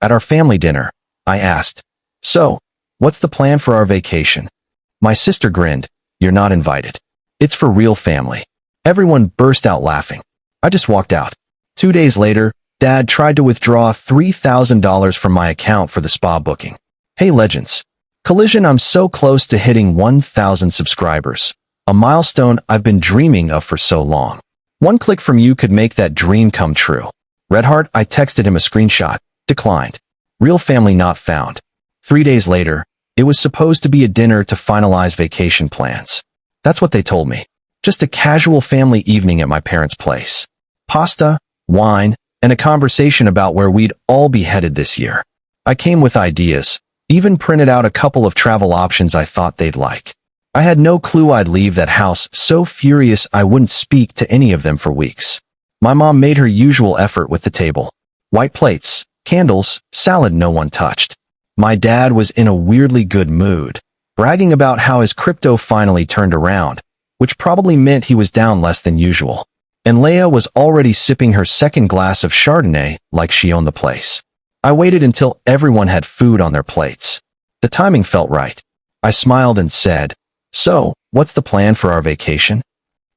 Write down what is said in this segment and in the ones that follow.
At our family dinner, I asked, "So, what's the plan for our vacation?" My sister grinned. "You're not invited. It's for real family." Everyone burst out laughing. I just walked out. 2 days later, Dad tried to withdraw $3,000 from my account for the spa booking. Hey Legends. Collision, I'm so close to hitting 1,000 subscribers. A milestone I've been dreaming of for so long. One click from you could make that dream come true. Redheart, I texted him a screenshot. Declined. Real family not found. 3 days later, it was supposed to be a dinner to finalize vacation plans. That's what they told me. Just a casual family evening at my parents' place. Pasta, wine, and a conversation about where we'd all be headed this year. I came with ideas, even printed out a couple of travel options I thought they'd like. I had no clue I'd leave that house so furious I wouldn't speak to any of them for weeks. My mom made her usual effort with the table. White plates, candles, salad no one touched. My dad was in a weirdly good mood, bragging about how his crypto finally turned around, which probably meant he was down less than usual. And Leia was already sipping her second glass of Chardonnay like she owned the place. I waited until everyone had food on their plates. The timing felt right. I smiled and said, "So, what's the plan for our vacation?"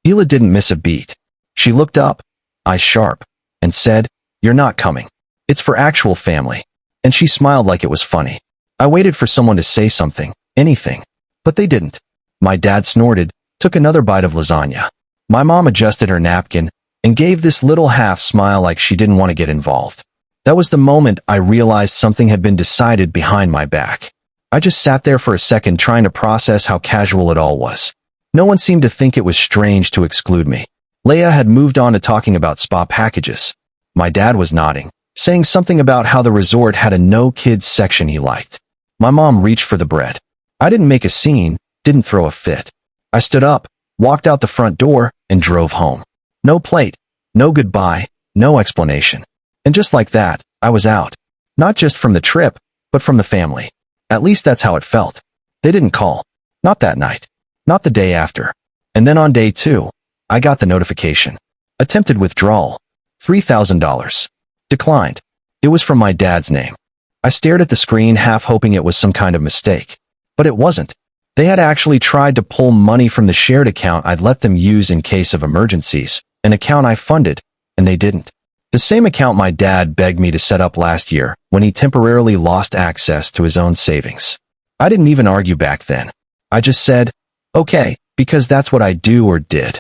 Hila didn't miss a beat. She looked up, eyes sharp, and said, "You're not coming. It's for actual family." And she smiled like it was funny. I waited for someone to say something, anything, but they didn't. My dad snorted, took another bite of lasagna. My mom adjusted her napkin and gave this little half smile like she didn't want to get involved. That was the moment I realized something had been decided behind my back. I just sat there for a second trying to process how casual it all was. No one seemed to think it was strange to exclude me. Leia had moved on to talking about spa packages. My dad was nodding, saying something about how the resort had a no-kids section he liked. My mom reached for the bread. I didn't make a scene, didn't throw a fit. I stood up, walked out the front door, and drove home. No plate, no goodbye, no explanation. And just like that, I was out. Not just from the trip, but from the family. At least that's how it felt. They didn't call. Not that night. Not the day after. And then on day 2, I got the notification. Attempted withdrawal. $3,000. Declined. It was from my dad's name. I stared at the screen half hoping it was some kind of mistake. But it wasn't. They had actually tried to pull money from the shared account I'd let them use in case of emergencies, an account I funded, and they didn't. The same account my dad begged me to set up last year when he temporarily lost access to his own savings. I didn't even argue back then. I just said, "Okay," because that's what I do or did.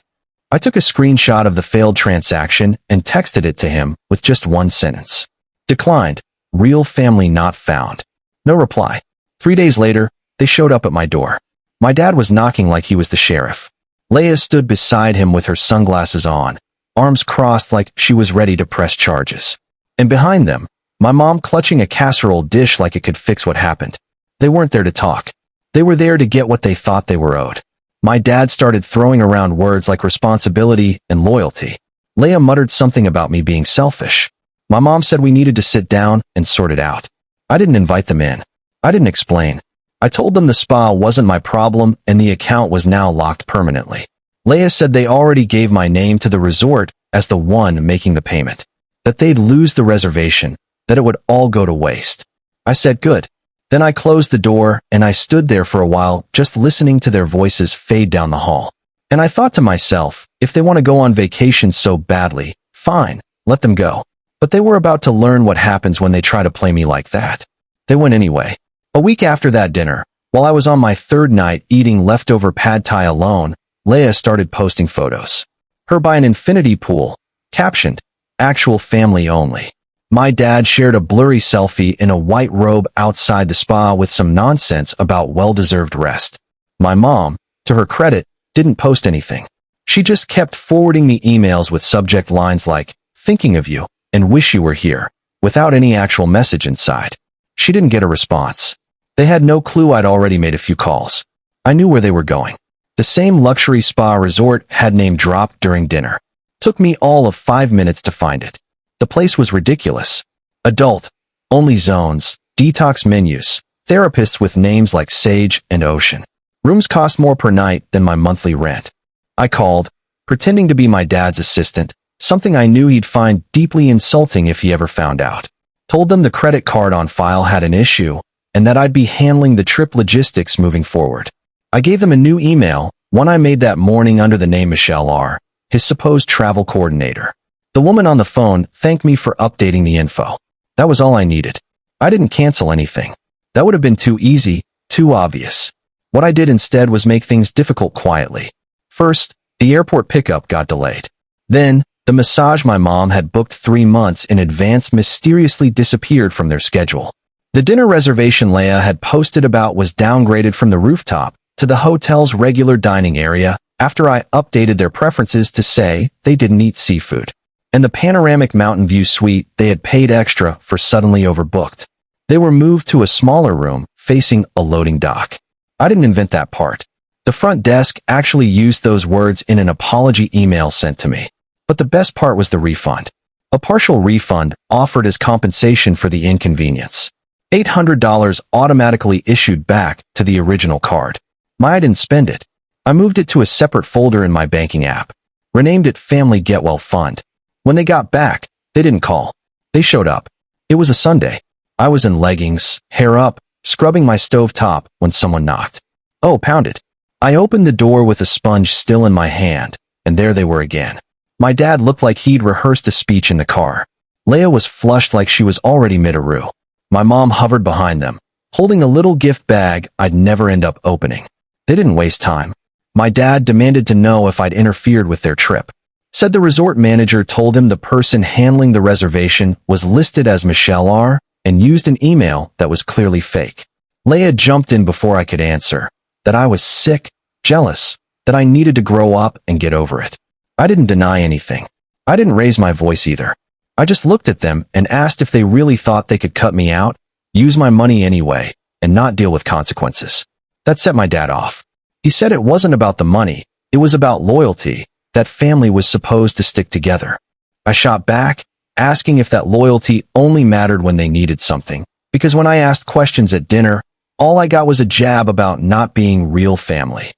I took a screenshot of the failed transaction and texted it to him with just one sentence. Declined. Real family not found. No reply. 3 days later, they showed up at my door. My dad was knocking like he was the sheriff. Leia stood beside him with her sunglasses on, arms crossed like she was ready to press charges. And behind them, my mom clutching a casserole dish like it could fix what happened. They weren't there to talk. They were there to get what they thought they were owed. My dad started throwing around words like responsibility and loyalty. Leia muttered something about me being selfish. My mom said we needed to sit down and sort it out. I didn't invite them in. I didn't explain. I told them the spa wasn't my problem and the account was now locked permanently. Leia said they already gave my name to the resort as the one making the payment. That they'd lose the reservation, that it would all go to waste. I said good. Then I closed the door and I stood there for a while just listening to their voices fade down the hall. And I thought to myself, if they want to go on vacation so badly, fine, let them go. But they were about to learn what happens when they try to play me like that. They went anyway. A week after that dinner, while I was on my 3rd night eating leftover pad thai alone, Leia started posting photos. Her by an infinity pool, captioned, "Actual family only." My dad shared a blurry selfie in a white robe outside the spa with some nonsense about well-deserved rest. My mom, to her credit, didn't post anything. She just kept forwarding me emails with subject lines like, "Thinking of you," and "Wish you were here," without any actual message inside. She didn't get a response. They had no clue I'd already made a few calls. I knew where they were going. The same luxury spa resort had name dropped during dinner. Took me all of 5 minutes to find it. The place was ridiculous. Adult, only zones, detox menus, therapists with names like Sage and Ocean. Rooms cost more per night than my monthly rent. I called, pretending to be my dad's assistant, something I knew he'd find deeply insulting if he ever found out. Told them the credit card on file had an issue and that I'd be handling the trip logistics moving forward. I gave them a new email, one I made that morning under the name Michelle R., his supposed travel coordinator. The woman on the phone thanked me for updating the info. That was all I needed. I didn't cancel anything. That would have been too easy, too obvious. What I did instead was make things difficult quietly. First, the airport pickup got delayed. Then, the massage my mom had booked 3 months in advance mysteriously disappeared from their schedule. The dinner reservation Leia had posted about was downgraded from the rooftop to the hotel's regular dining area after I updated their preferences to say they didn't eat seafood. And the panoramic mountain view suite they had paid extra for suddenly overbooked. They were moved to a smaller room facing a loading dock. I didn't invent that part. The front desk actually used those words in an apology email sent to me. But the best part was the refund. A partial refund offered as compensation for the inconvenience. $800 automatically issued back to the original card. I didn't spend it. I moved it to a separate folder in my banking app. Renamed it Family Get Well Fund. When they got back, they didn't call. They showed up. It was a Sunday. I was in leggings, hair up, scrubbing my stove top when someone knocked. Oh, pounded. I opened the door with a sponge still in my hand, and there they were again. My dad looked like he'd rehearsed a speech in the car. Leia was flushed like she was already mid-a-roo. My mom hovered behind them, holding a little gift bag I'd never end up opening. They didn't waste time. My dad demanded to know if I'd interfered with their trip. Said the resort manager told him the person handling the reservation was listed as Michelle R. and used an email that was clearly fake. Leia jumped in before I could answer. That I was sick, jealous, that I needed to grow up and get over it. I didn't deny anything. I didn't raise my voice either. I just looked at them and asked if they really thought they could cut me out, use my money anyway, and not deal with consequences. That set my dad off. He said it wasn't about the money, it was about loyalty, that family was supposed to stick together. I shot back, asking if that loyalty only mattered when they needed something, because when I asked questions at dinner, all I got was a jab about not being real family.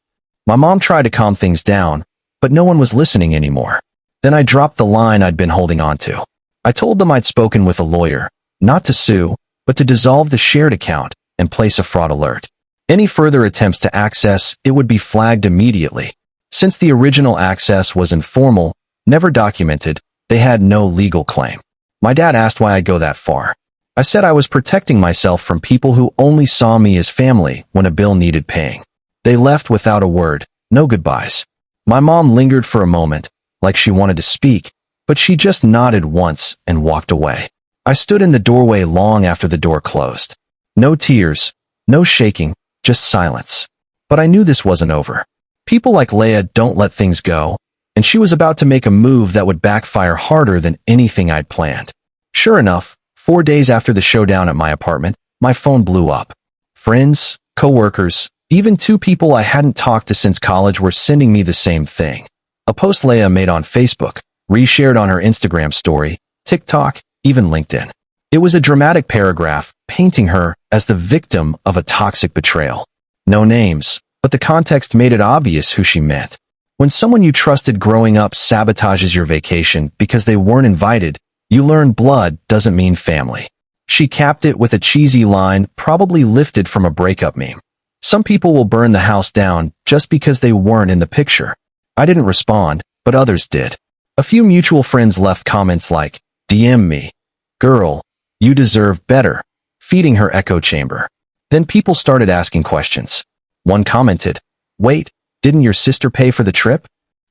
My mom tried to calm things down, but no one was listening anymore. Then I dropped the line I'd been holding on to. I told them I'd spoken with a lawyer, not to sue, but to dissolve the shared account and place a fraud alert. Any further attempts to access it would be flagged immediately. Since the original access was informal, never documented, they had no legal claim. My dad asked why I'd go that far. I said I was protecting myself from people who only saw me as family when a bill needed paying. They left without a word, no goodbyes. My mom lingered for a moment, like she wanted to speak, but she just nodded once and walked away. I stood in the doorway long after the door closed. No tears, no shaking, just silence. But I knew this wasn't over. People like Leia don't let things go, and she was about to make a move that would backfire harder than anything I'd planned. Sure enough, 4 days after the showdown at my apartment, my phone blew up. Friends, coworkers, even 2 people I hadn't talked to since college were sending me the same thing. A post Leia made on Facebook, reshared on her Instagram story, TikTok, even LinkedIn. It was a dramatic paragraph painting her as the victim of a toxic betrayal. No names, but the context made it obvious who she meant. When someone you trusted growing up sabotages your vacation because they weren't invited, you learn blood doesn't mean family. She capped it with a cheesy line probably lifted from a breakup meme. Some people will burn the house down just because they weren't in the picture. I didn't respond, but others did. A few mutual friends left comments like, DM me. Girl, you deserve better. Feeding her echo chamber. Then people started asking questions. One commented, wait, didn't your sister pay for the trip?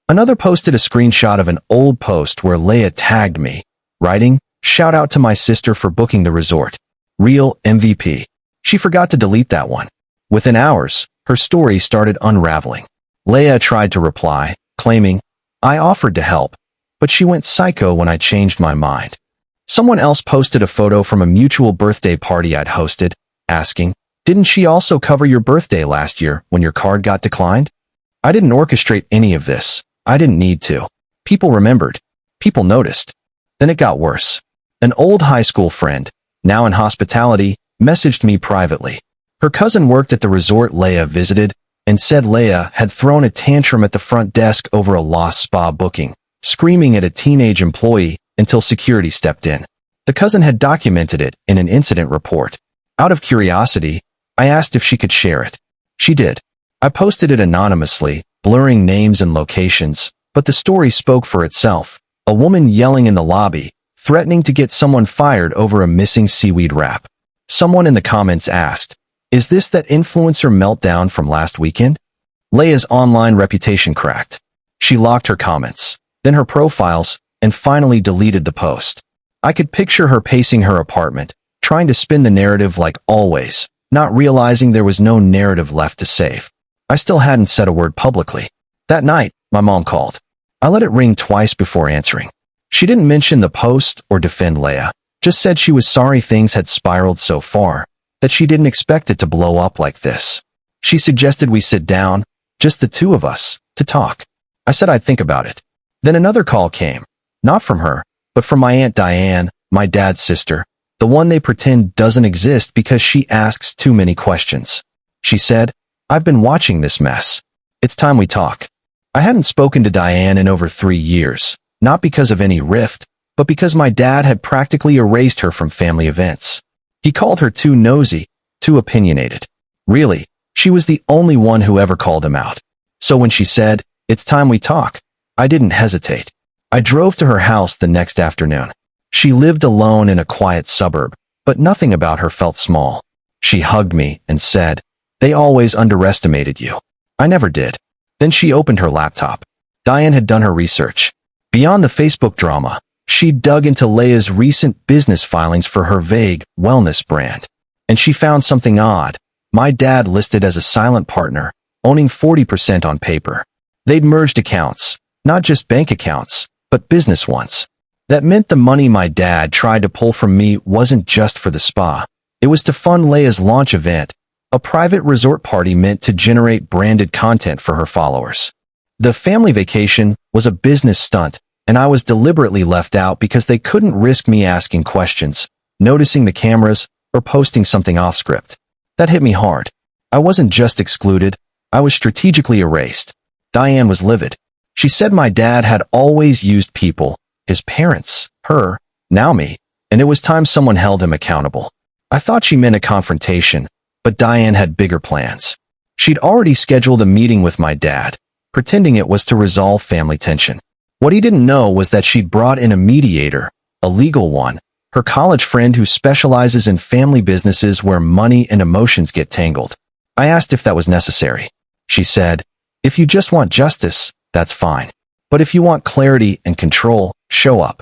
Another posted a screenshot of an old post where Leia tagged me, writing, shout out to my sister for booking the resort. Real MVP. She forgot to delete that one. Within hours, her story started unraveling. Leia tried to reply, claiming, I offered to help, but she went psycho when I changed my mind. Someone else posted a photo from a mutual birthday party I'd hosted, asking, didn't she also cover your birthday last year when your card got declined? I didn't orchestrate any of this. I didn't need to. People remembered. People noticed. Then it got worse. An old high school friend, now in hospitality, messaged me privately. Her cousin worked at the resort Leia visited and said Leia had thrown a tantrum at the front desk over a lost spa booking, screaming at a teenage employee until security stepped in. The cousin had documented it in an incident report. Out of curiosity, I asked if she could share it. She did. I posted it anonymously, blurring names and locations, but the story spoke for itself. A woman yelling in the lobby, threatening to get someone fired over a missing seaweed wrap. Someone in the comments asked, "Is this that influencer meltdown from last weekend?" Leia's online reputation cracked. She locked her comments, then her profiles, and finally deleted the post. I could picture her pacing her apartment, trying to spin the narrative like always, not realizing there was no narrative left to save. I still hadn't said a word publicly. That night, my mom called. I let it ring twice before answering. She didn't mention the post or defend Leia, just said she was sorry things had spiraled so far, that she didn't expect it to blow up like this. She suggested we sit down, just the two of us, to talk. I said I'd think about it. Then another call came, not from her, but from my Aunt Diane, my dad's sister, the one they pretend doesn't exist because she asks too many questions. She said, "I've been watching this mess. It's time we talk." I hadn't spoken to Diane in over 3 years, not because of any rift, but because my dad had practically erased her from family events. He called her too nosy, too opinionated. Really, she was the only one who ever called him out. So when she said, "It's time we talk," I didn't hesitate. I drove to her house the next afternoon. She lived alone in a quiet suburb, but nothing about her felt small. She hugged me and said, "They always underestimated you." I never did. Then she opened her laptop. Diane had done her research. Beyond the Facebook drama, she dug into Leia's recent business filings for her vague wellness brand. And she found something odd. My dad listed as a silent partner, owning 40% on paper. They'd merged accounts, not just bank accounts, but business ones. That meant the money my dad tried to pull from me wasn't just for the spa. It was to fund Leia's launch event, a private resort party meant to generate branded content for her followers. The family vacation was a business stunt, and I was deliberately left out because they couldn't risk me asking questions, noticing the cameras, or posting something off script. That hit me hard. I wasn't just excluded, I was strategically erased. Diane was livid. She said my dad had always used people, his parents, her, now me, and it was time someone held him accountable. I thought she meant a confrontation, but Diane had bigger plans. She'd already scheduled a meeting with my dad, pretending it was to resolve family tension. What he didn't know was that she'd brought in a mediator, a legal one, her college friend who specializes in family businesses where money and emotions get tangled. I asked if that was necessary. She said, "If you just want justice, that's fine. But if you want clarity and control, show up."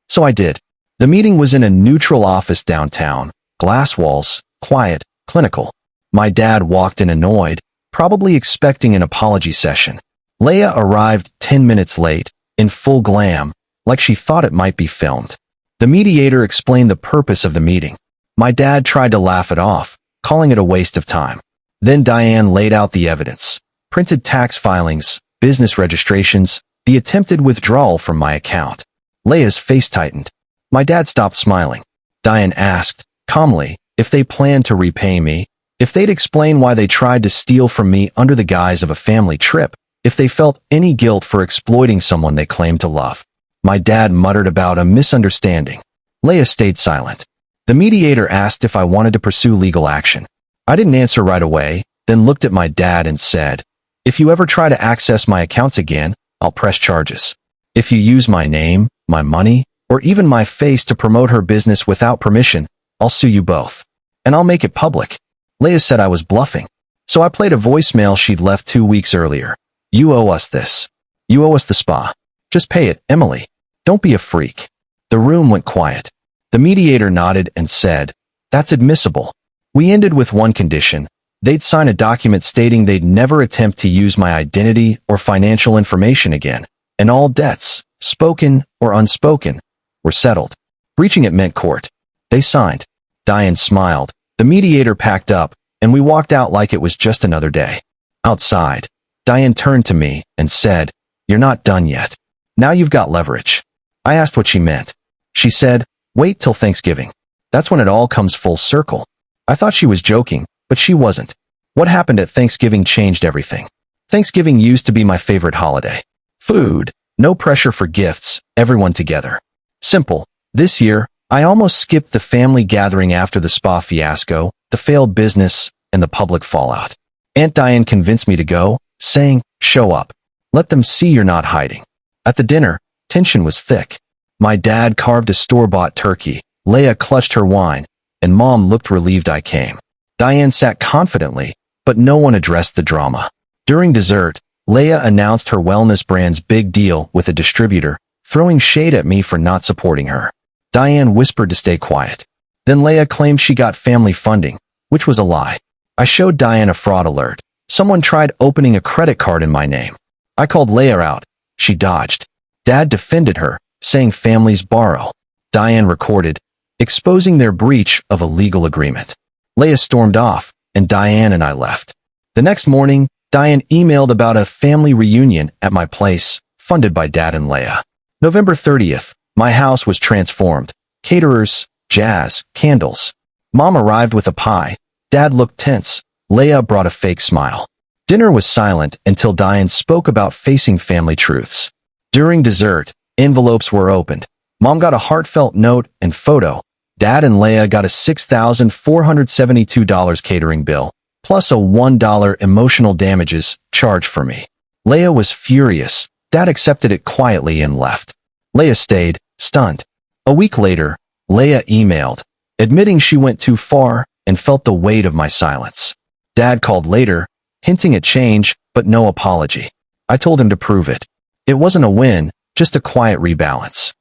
So I did. The meeting was in a neutral office downtown, glass walls, quiet, clinical. My dad walked in annoyed, probably expecting an apology session. Leia arrived 10 minutes late, in full glam, like she thought it might be filmed. The mediator explained the purpose of the meeting. My dad tried to laugh it off, calling it a waste of time. Then Diane laid out the evidence. Printed tax filings, business registrations, the attempted withdrawal from my account. Leia's face tightened. My dad stopped smiling. Diane asked, calmly, if they planned to repay me, if they'd explain why they tried to steal from me under the guise of a family trip, if they felt any guilt for exploiting someone they claimed to love. My dad muttered about a misunderstanding. Leia stayed silent. The mediator asked if I wanted to pursue legal action. I didn't answer right away, then looked at my dad and said, "If you ever try to access my accounts again, I'll press charges. If you use my name, my money, or even my face to promote her business without permission, I'll sue you both. And I'll make it public." Leia said I was bluffing. So I played a voicemail she'd left 2 weeks earlier. "You owe us this. You owe us the spa. Just pay it, Emily. Don't be a freak." The room went quiet. The mediator nodded and said, "That's admissible. We ended with one condition. They'd sign a document stating they'd never attempt to use my identity or financial information again, and all debts, spoken or unspoken, were settled." Breaching it meant court. They signed. Diane smiled. The mediator packed up, and we walked out like it was just another day. Outside, Diane turned to me and said, "You're not done yet. Now you've got leverage." I asked what she meant. She said, "Wait till Thanksgiving. That's when it all comes full circle." I thought she was joking, but she wasn't. What happened at Thanksgiving changed everything. Thanksgiving used to be my favorite holiday. Food, no pressure for gifts, everyone together. Simple. This year, I almost skipped the family gathering after the spa fiasco, the failed business, and the public fallout. Aunt Diane convinced me to go, saying, "Show up. Let them see you're not hiding." At the dinner, tension was thick. My dad carved a store-bought turkey, Leia clutched her wine, and Mom looked relieved I came. Diane sat confidently, but no one addressed the drama. During dessert, Leia announced her wellness brand's big deal with a distributor, throwing shade at me for not supporting her. Diane whispered to stay quiet. Then Leia claimed she got family funding, which was a lie. I showed Diane a fraud alert. Someone tried opening a credit card in my name. I called Leia out. She dodged. Dad defended her, saying families borrow. Diane recorded, exposing their breach of a legal agreement. Leia stormed off, and Diane and I left. The next morning, Diane emailed about a family reunion at my place, funded by Dad and Leia. November 30th, my house was transformed. Caterers, jazz, candles. Mom arrived with a pie. Dad looked tense. Leia brought a fake smile. Dinner was silent until Diane spoke about facing family truths. During dessert, envelopes were opened. Mom got a heartfelt note and photo. Dad and Leia got a $6,472 catering bill, plus a $1 emotional damages charge for me. Leia was furious. Dad accepted it quietly and left. Leia stayed, stunned. A week later, Leia emailed, admitting she went too far and felt the weight of my silence. Dad called later, hinting at change, but no apology. I told him to prove it. It wasn't a win, just a quiet rebalance.